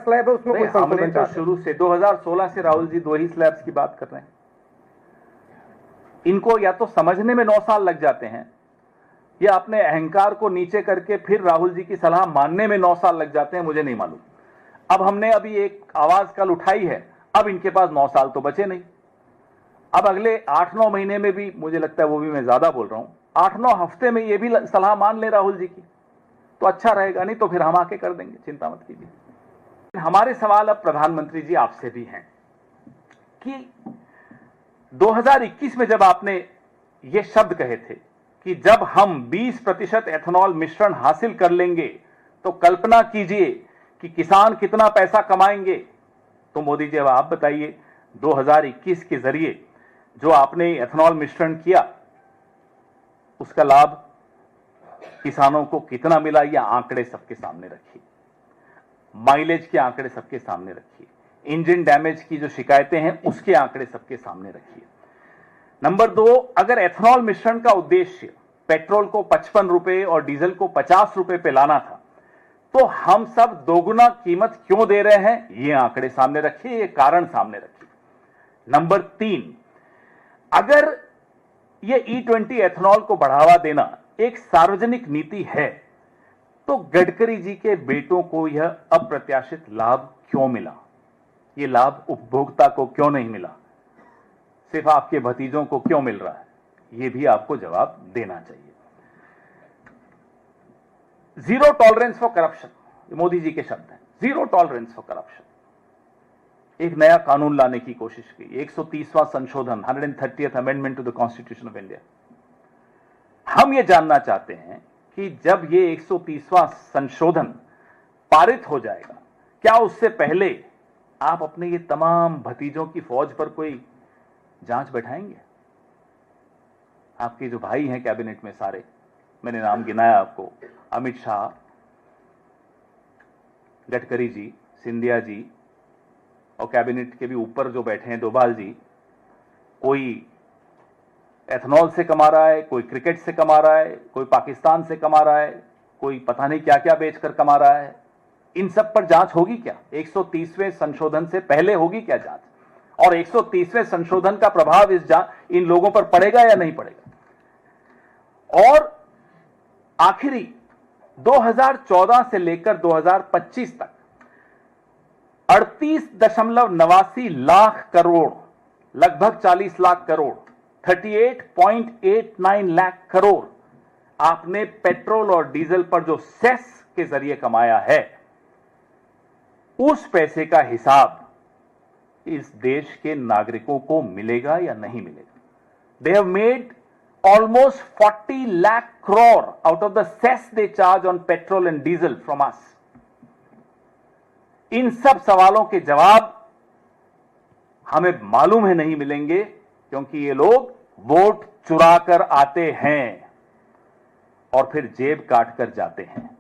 Slab है उसमें कोई हमने संशोधन तो चाहते हैं। शुरू से 2016 से राहुल जी 2 ही स्लैब्स की बात कर रहे हैं। इनको या तो समझने में 9 साल लग जाते हैं या अपने अहंकार को नीचे करके फिर राहुल जी की सलाह मानने में 9 साल लग जाते हैं, मुझे नहीं मालूम। अब हमने अभी एक आवाज कल उठाई है, अब इनके पास 9 साल तो बचे नहीं। अब अगले 8-9 महीने में भी, मुझे लगता है वो भी मैं ज्यादा बोल रहा हूं, 8-9 हफ्ते में ये भी सलाह मान ले राहुल जी की तो अच्छा रहेगा, नहीं तो फिर हम आके कर देंगे, चिंता मत कीजिए। हमारे सवाल अब प्रधानमंत्री जी आपसे भी हैं कि 2021 में जब आपने ये शब्द कहे थे कि जब हम 20% एथेनॉल मिश्रण हासिल कर लेंगे तो कल्पना कीजिए कि किसान कितना पैसा कमाएंगे, तो मोदी जी अब आप बताइए 2021 के जरिए जो आपने एथेनॉल मिश्रण किया उसका लाभ किसानों को कितना मिला, यह आंकड़े सबके सामने रखिए। माइलेज के आंकड़े सबके सामने रखिए, इंजन डैमेज की जो शिकायतें हैं उसके आंकड़े सबके सामने रखिए। नंबर 2, अगर एथेनॉल मिश्रण का उद्देश्य पेट्रोल को 55 रुपए और डीजल को 50 रुपए पे लाना था तो हम सब दोगुना कीमत क्यों दे रहे हैं, ये आंकड़े सामने रखिए, ये कारण सामने रखिए। नंबर 3, अगर ये E20 एथेनॉल को बढ़ावा देना एक सार्वजनिक नीति है तो गडकरी जी के बेटों को यह अप्रत्याशित लाभ क्यों मिला, यह लाभ उपभोक्ता को क्यों नहीं मिला, सिर्फ आपके भतीजों को क्यों मिल रहा है, यह भी आपको जवाब देना चाहिए। Zero tolerance for corruption, Modi ji के शब्द हैं, जीरो टॉलरेंस फॉर करप्शन। एक नया कानून लाने की कोशिश की, 130वां संशोधन, 130th amendment to the constitution of India. हम यह जानना चाहते हैं कि जब यह 130वां संशोधन पारित हो जाएगा, क्या उससे पहले आप अपने ये तमाम भतीजों की फौज पर कोई जांच बैठाएंगे? आपके जो भाई हैं कैबिनेट में सारे, मैंने नाम गिनाया आपको, अमित शाह, गडकरी जी, सिंधिया जी, और कैबिनेट के भी ऊपर जो बैठे हैं डोभाल जी, कोई एथेनॉल से कमा रहा है, कोई क्रिकेट से कमा रहा है, कोई पाकिस्तान से कमा रहा है, कोई पता नहीं क्या क्या बेचकर कमा रहा है, इन सब पर जांच होगी क्या? 130वें संशोधन से पहले होगी क्या जांच? और 130वें संशोधन का प्रभाव इन लोगों पर पड़ेगा या नहीं पड़ेगा? और आखिरी 2014 से लेकर 2025 तक 38.89 लाख करोड़, लगभग 40 लाख करोड़, 38.89 लाख करोड़ आपने पेट्रोल और डीजल पर जो सेस के जरिए कमाया है, उस पैसे का हिसाब इस देश के नागरिकों को मिलेगा या नहीं मिलेगा? They have made almost 40 lakh crore out of the cess they charge on petrol and diesel from us. इन सब सवालों के जवाब हमें मालूम है नहीं मिलेंगे, क्योंकि ये लोग वोट चुरा कर आते हैं और फिर जेब काट कर जाते हैं।